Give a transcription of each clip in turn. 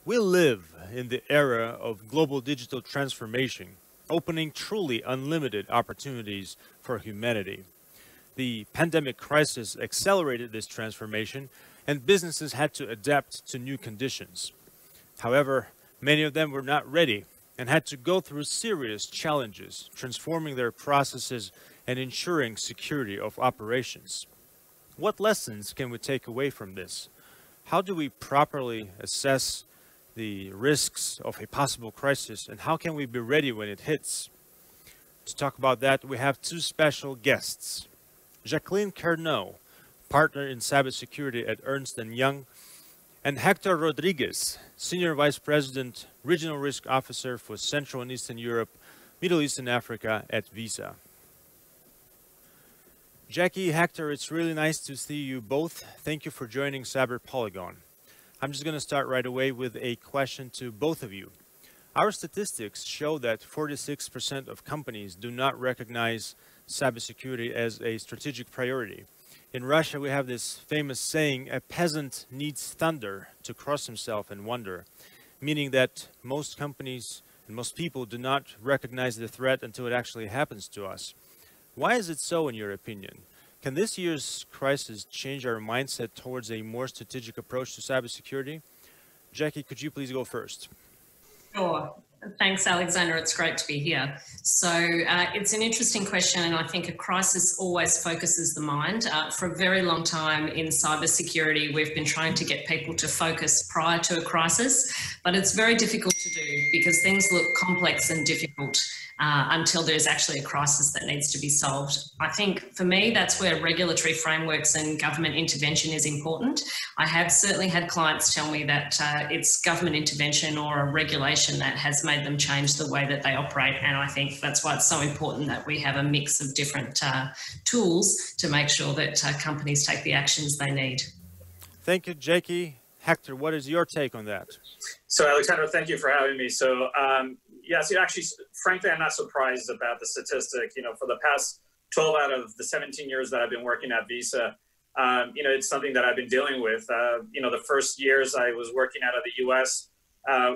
We live in the era of global digital transformation, opening truly unlimited opportunities for humanity. The pandemic crisis accelerated this transformation, and businesses had to adapt to new conditions. However, many of them were not ready and had to go through serious challenges, transforming their processes and ensuring security of operations. What lessons can we take away from this? How do we properly assess the risks of a possible crisis, and how can we be ready when it hits? To talk about that, we have two special guests. Jacqueline Kernot, partner in cybersecurity at Ernst & Young, and Hector Rodriguez, Senior Vice President, Regional Risk Officer for Central and Eastern Europe, Middle East and Africa at Visa. Jackie, Hector, it's really nice to see you both. Thank you for joining Cyber Polygon. I'm just going to start right away with a question to both of you. Our statistics show that 46% of companies do not recognize cybersecurity as a strategic priority. In Russia, we have this famous saying, a peasant needs thunder to cross himself and wonder, meaning that most companies and most people do not recognize the threat until it actually happens to us. Why is it so, in your opinion? Can this year's crisis change our mindset towards a more strategic approach to cybersecurity? Jackie, could you please go first? Sure. Thanks, Alexander. It's great to be here. So it's an interesting question, and I think a crisis always focuses the mind. For a very long time in cybersecurity, we've been trying to get people to focus prior to a crisis, but it's very difficult to do because things look complex and difficult until there's actually a crisis that needs to be solved. I think for me, that's where regulatory frameworks and government intervention is important. I have certainly had clients tell me that it's government intervention or a regulation that has made them change the way that they operate. And I think that's why it's so important that we have a mix of different tools to make sure that companies take the actions they need. Thank you, Jackie. Hector, what is your take on that? So, Alexander, thank you for having me. So, yes, actually, frankly, I'm not surprised about the statistic. For the past 12 out of the 17 years that I've been working at Visa, it's something that I've been dealing with. The first years I was working out of the U.S.,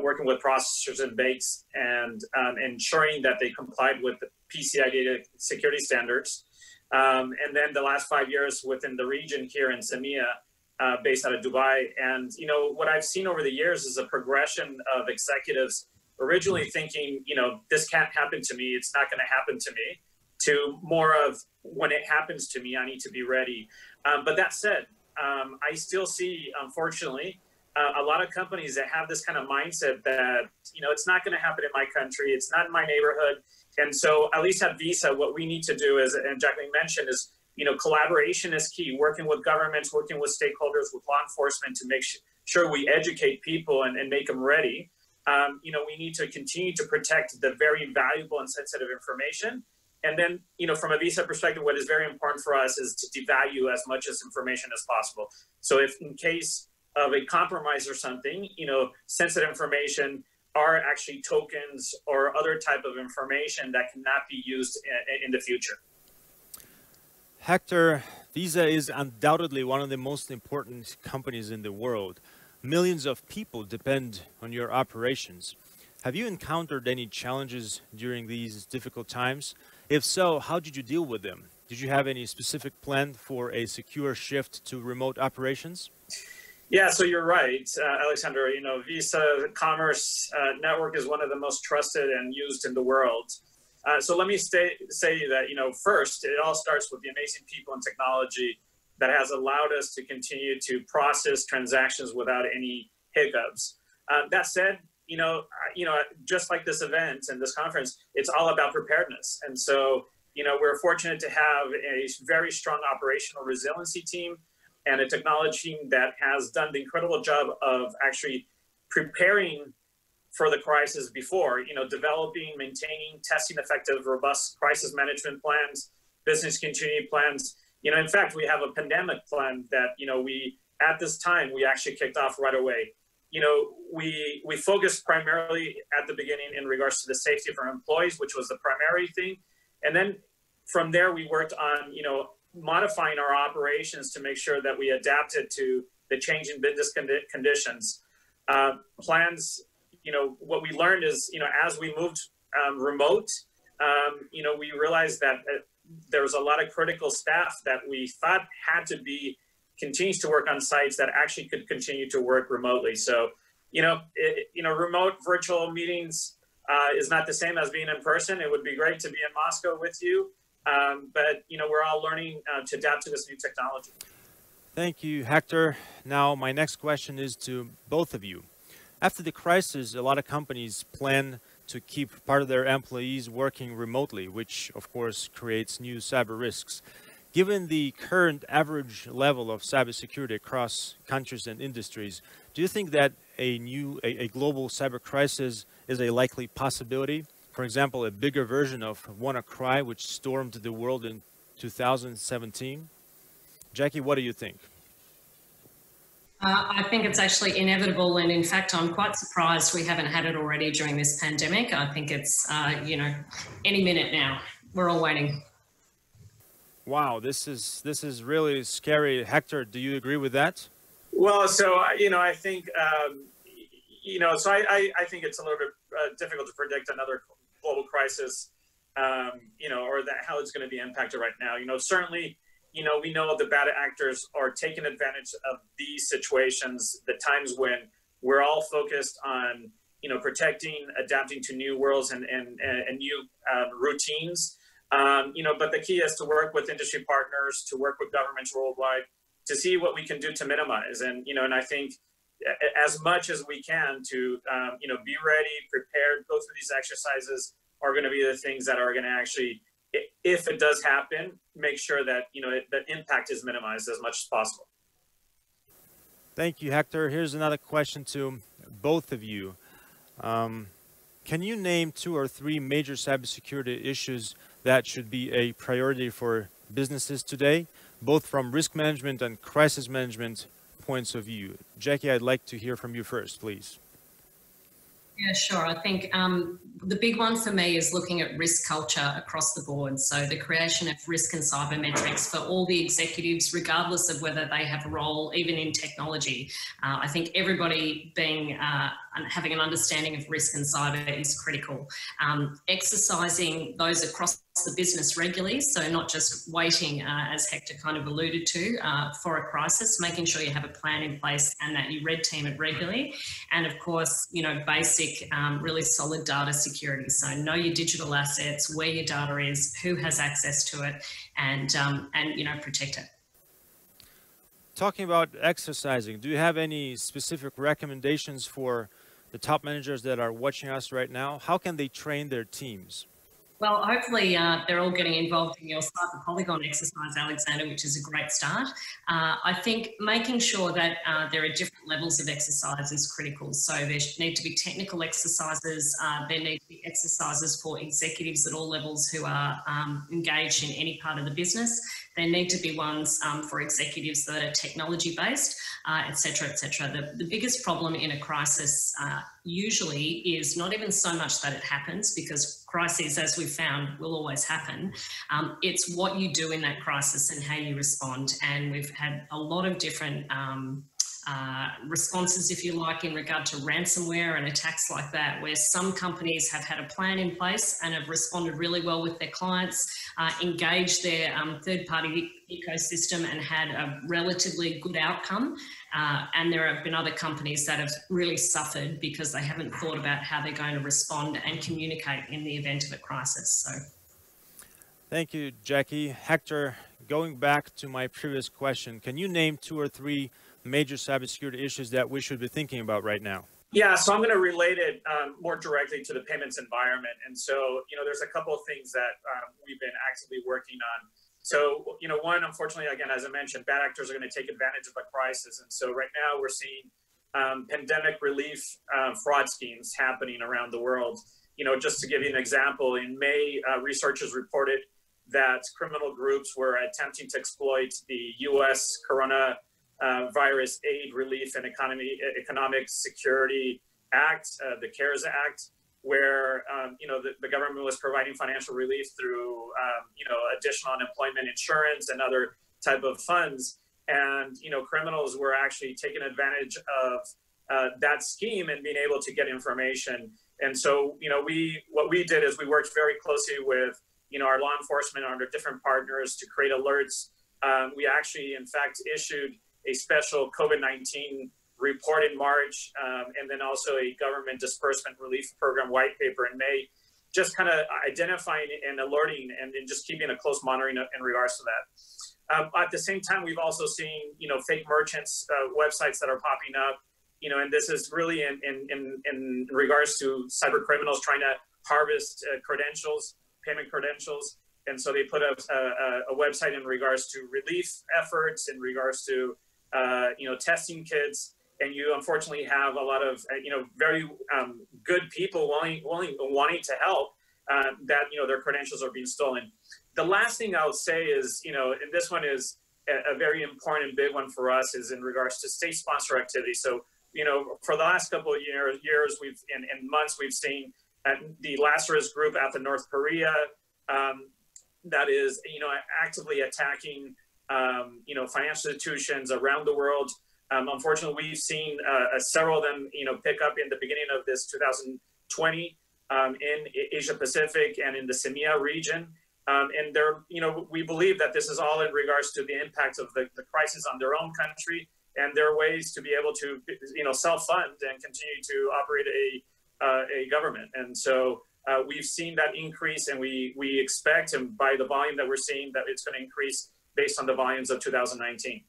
working with processors and banks and ensuring that they complied with the PCI data security standards. And then the last 5 years within the region here in SEMIA, based out of Dubai. And, what I've seen over the years is a progression of executives originally thinking, this can't happen to me, it's not going to happen to me, to more of when it happens to me, I need to be ready. But that said, I still see, unfortunately, a lot of companies that have this kind of mindset that, it's not going to happen in my country, it's not in my neighborhood. And so at least at Visa, what we need to do is, and Jacqueline mentioned, is, collaboration is key, working with governments, working with stakeholders, with law enforcement to make sure we educate people and make them ready. We need to continue to protect the very valuable and sensitive information. And then, from a Visa perspective, what is very important for us is to devalue as much as information as possible. So if in case of a compromise or something, sensitive information are actually tokens or other type of information that cannot be used in the future. Hector, Visa is undoubtedly one of the most important companies in the world. Millions of people depend on your operations. Have you encountered any challenges during these difficult times? If so, how did you deal with them? Did you have any specific plan for a secure shift to remote operations? Yeah, so you're right, Alexander. Visa Commerce Network is one of the most trusted and used in the world. So let me say that, first, it all starts with the amazing people and technology that has allowed us to continue to process transactions without any hiccups. That said, just like this event and this conference, it's all about preparedness. And so, we're fortunate to have a very strong operational resiliency team and a technology team that has done the incredible job of actually preparing for the crisis before, developing, maintaining, testing effective, robust crisis management plans, business continuity plans. In fact, we have a pandemic plan that, at this time, we actually kicked off right away. We focused primarily at the beginning in regards to the safety of our employees, which was the primary thing. And then from there, we worked on, modifying our operations to make sure that we adapted to the change in business conditions. plans, what we learned is, as we moved remote, we realized that there was a lot of critical staff that we thought continues to work on sites that actually could continue to work remotely. So, remote virtual meetings is not the same as being in person. It would be great to be in Moscow with you, but we're all learning to adapt to this new technology. Thank you, Hector. Now, my next question is to both of you. After the crisis, a lot of companies plan to keep part of their employees working remotely, which of course creates new cyber risks. Given the current average level of cybersecurity across countries and industries, do you think that a global cyber crisis is a likely possibility? For example, a bigger version of WannaCry, which stormed the world in 2017? Jackie, what do you think? I think it's actually inevitable, and in fact, I'm quite surprised we haven't had it already during this pandemic. I think it's, any minute now. We're all waiting. Wow, this is really scary. Hector, do you agree with that? Well, so I think so I think it's a little bit difficult to predict another global crisis, or how it's going to be impacted right now. Certainly. We know the bad actors are taking advantage of these situations, the times when we're all focused on, protecting, adapting to new worlds and new routines. But the key is to work with industry partners, to work with governments worldwide, to see what we can do to minimize. And I think as much as we can to, be ready, prepared, go through these exercises are going to be the things that are going to actually, if it does happen, make sure that the impact is minimized as much as possible. Thank you, Hector. Here's another question to both of you. Can you name 2 or 3 major cybersecurity issues that should be a priority for businesses today, both from risk management and crisis management points of view? Jackie, I'd like to hear from you first, please. Yeah, sure. I think the big one for me is looking at risk culture across the board. So the creation of risk and cyber metrics for all the executives, regardless of whether they have a role, even in technology. I think everybody having an understanding of risk and cyber is critical. Exercising those across the business regularly, so not just waiting, as Hector kind of alluded to, for a crisis, making sure you have a plan in place and that you red team it regularly. And of course, basic, really solid data security. So know your digital assets, where your data is, who has access to it, and protect it. Talking about exercising, do you have any specific recommendations for the top managers that are watching us right now? How can they train their teams? Well, hopefully they're all getting involved in your cyber polygon exercise, Alexander, which is a great start. I think making sure that there are different levels of exercise is critical. So there need to be technical exercises. There need to be exercises for executives at all levels who are engaged in any part of the business. There need to be ones for executives that are technology-based, et cetera, et cetera. The biggest problem in a crisis usually is not even so much that it happens, because crises, as we've found, will always happen. It's what you do in that crisis and how you respond. And we've had a lot of different responses, if you like, in regard to ransomware and attacks like that, where some companies have had a plan in place and have responded really well with their clients, engaged their third-party ecosystem and had a relatively good outcome. And there have been other companies that have really suffered because they haven't thought about how they're going to respond and communicate in the event of a crisis. So, thank you, Jackie. Hector, going back to my previous question, can you name 2 or 3 major cybersecurity issues that we should be thinking about right now? Yeah, so I'm going to relate it more directly to the payments environment. And so, there's a couple of things that we've been actively working on. So, one, unfortunately, again, as I mentioned, bad actors are going to take advantage of a crisis. And so right now we're seeing pandemic relief fraud schemes happening around the world. Just to give you an example, in May, researchers reported that criminal groups were attempting to exploit the U.S. Coronavirus Aid Relief and Economic Security Act, the CARES Act, where the government was providing financial relief through additional unemployment insurance and other type of funds, and criminals were actually taking advantage of that scheme and being able to get information. And so, what we did is we worked very closely with, our law enforcement under different partners to create alerts. We actually, in fact, issued a special COVID-19 report in March, and then also a government disbursement relief program white paper in May, just kind of identifying and alerting and just keeping a close monitoring in regards to that. At the same time, we've also seen, fake merchants, websites that are popping up, and this is really in regards to cyber criminals trying to harvest credentials, payment credentials. And so they put up a website in regards to relief efforts, in regards to, testing kits. And you unfortunately have a lot of, very good people wanting to help, that, their credentials are being stolen. The last thing I'll say is, and this one is a very important and big one for us, is in regards to state sponsor activity. So, for the last couple of years, we've, in months, we've seen the Lazarus group out of North Korea, that is, actively attacking, financial institutions around the world. Unfortunately, we've seen several of them, pick up in the beginning of this 2020 in Asia Pacific and in the CEMEA region. And they're, we believe that this is all in regards to the impact of the crisis on their own country, and there are ways to be able to, self-fund and continue to operate a government. And so we've seen that increase, and we expect, and by the volume that we're seeing, that it's going to increase based on the volumes of 2019.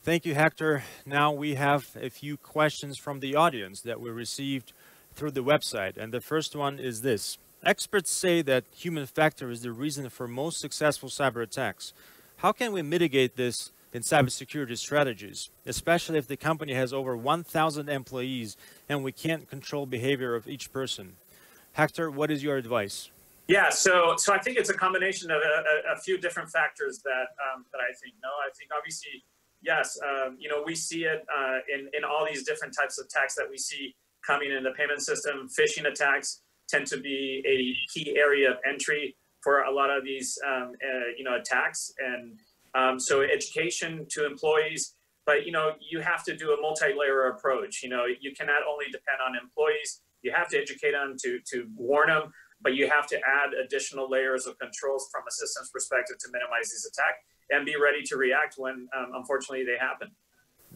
Thank you, Hector. Now we have a few questions from the audience that we received through the website. And the first one is this. Experts say that human factor is the reason for most successful cyber attacks. How can we mitigate this in cybersecurity strategies, especially if the company has over 1,000 employees and we can't control behavior of each person? Hector, what is your advice? Yeah, so I think it's a combination of a few different factors that I think. No, I think obviously, yes, we see it in all these different types of attacks that we see coming in the payment system. Phishing attacks tend to be a key area of entry for a lot of these, attacks. And so education to employees, but, you have to do a multi-layer approach. You cannot only depend on employees. You have to educate them to warn them, but you have to add additional layers of controls from a systems perspective to minimize these attacks and be ready to react when, unfortunately, they happen.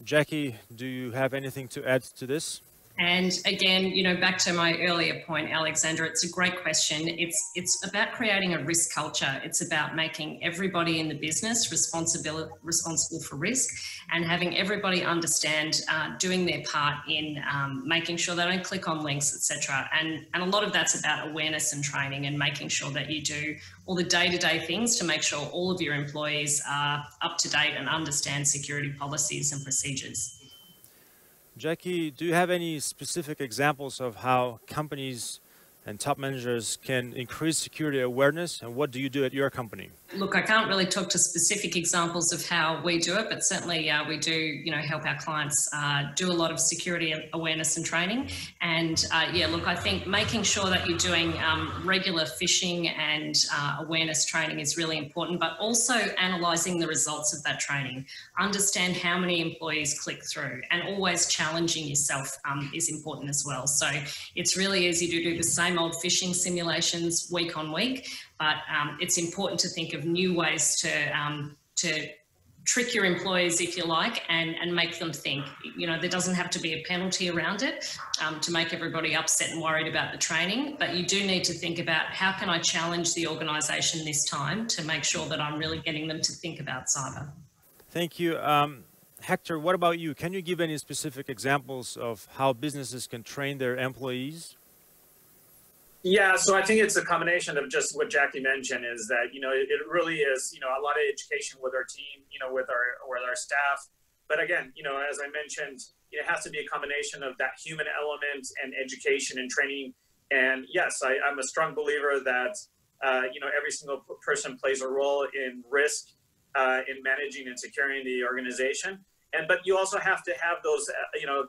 Jackie, do you have anything to add to this? And again, back to my earlier point, Alexandra, it's a great question. It's about creating a risk culture. It's about making everybody in the business responsible for risk, and having everybody understand doing their part in making sure they don't click on links, etc. And a lot of that's about awareness and training, and making sure that you do all the day-to-day things to make sure all of your employees are up to date and understand security policies and procedures. Jackie, do you have any specific examples of how companies and top managers can increase security awareness, and what do you do at your company? Look, I can't really talk to specific examples of how we do it, but certainly we do, help our clients do a lot of security awareness and training. And look, I think making sure that you're doing regular phishing and awareness training is really important, but also analysing the results of that training. Understand how many employees click through, and always challenging yourself is important as well. So it's really easy to do the same old phishing simulations week on week, but it's important to think of new ways to trick your employees, if you like, and make them think. There doesn't have to be a penalty around it to make everybody upset and worried about the training, but you do need to think about how can I challenge the organisation this time to make sure that I'm really getting them to think about cyber. Thank you. Hector, what about you? Can you give any specific examples of how businesses can train their employees? Yeah, so I think it's a combination of just what Jackie mentioned, is that, it really is, a lot of education with our team, with our staff. But again, as I mentioned, it has to be a combination of that human element and education and training. And yes, I'm a strong believer that, every single person plays a role in risk, in managing and securing the organization. But you also have to have those,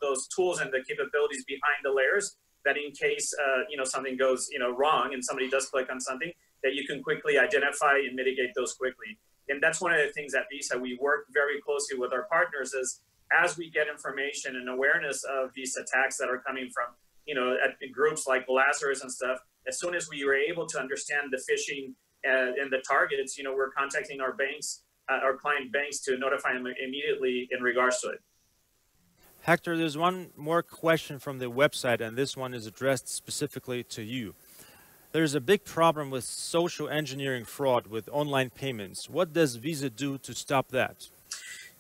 those tools and the capabilities behind the layers, that in case, something goes, wrong and somebody does click on something, that you can quickly identify and mitigate those quickly. And that's one of the things at Visa, we work very closely with our partners, is as we get information and awareness of these attacks that are coming from, at groups like Lazarus and stuff, as soon as we were able to understand the phishing and the targets, we're contacting our banks, our client banks, to notify them immediately in regards to it. Hector, there's one more question from the website, and this one is addressed specifically to you. There's a big problem with social engineering fraud with online payments. What does Visa do to stop that?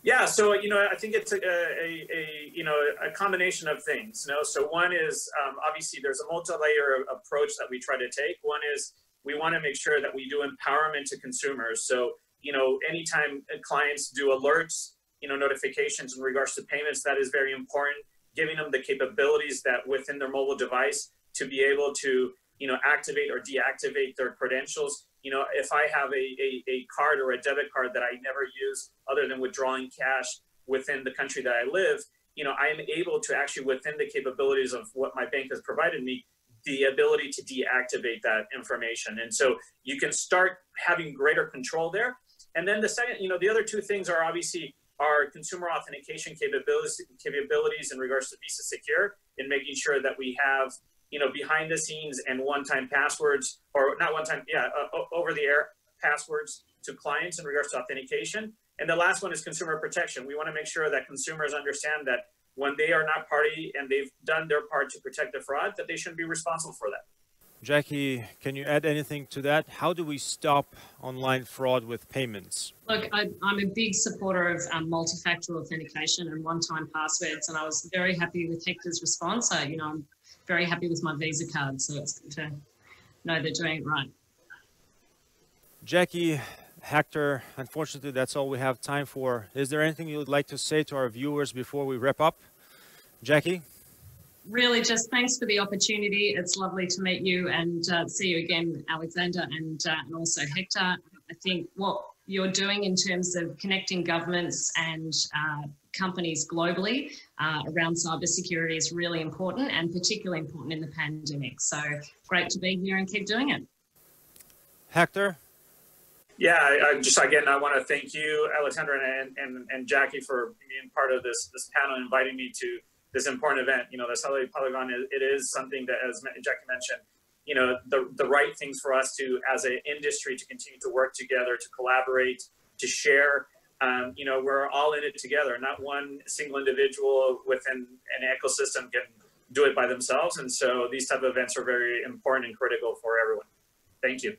Yeah, so I think it's a combination of things. So one is obviously there's a multi-layer approach that we try to take. One is we want to make sure that we do empowerment to consumers. So anytime clients do alerts, notifications in regards to payments, that is very important. Giving them the capabilities that within their mobile device to be able to activate or deactivate their credentials. If I have a card or a debit card that I never use other than withdrawing cash within the country that I live, I am able to actually, within the capabilities of what my bank has provided me, the ability to deactivate that information. And so you can start having greater control there. And then the second, the other two things are obviously our consumer authentication capabilities in regards to Visa Secure, in making sure that we have behind the scenes and one-time passwords, or not one-time, over-the-air passwords to clients in regards to authentication. And the last one is consumer protection. We want to make sure that consumers understand that when they are not party and they've done their part to protect the fraud, that they shouldn't be responsible for that. Jackie, can you add anything to that? How do we stop online fraud with payments? Look, I'm a big supporter of multi-factor authentication and one-time passwords, and I was very happy with Hector's response. I'm very happy with my Visa card, so it's good to know they're doing it right. Jackie, Hector, unfortunately, that's all we have time for. Is there anything you would like to say to our viewers before we wrap up? Jackie? Really, just thanks for the opportunity. It's lovely to meet you and see you again, Alexander, and also Hector. I think what you're doing in terms of connecting governments and companies globally around cybersecurity is really important, and particularly important in the pandemic. So great to be here and keep doing it. Hector? Yeah, I want to thank you, Alexandra, and Jackie, for being part of this panel, inviting me to this important event. The Cellular Polygon, it is something that, as Jackie mentioned, the right things for us to, as an industry, to continue to work together, to collaborate, to share. We're all in it together. Not one single individual within an ecosystem can do it by themselves. And so these type of events are very important and critical for everyone. Thank you.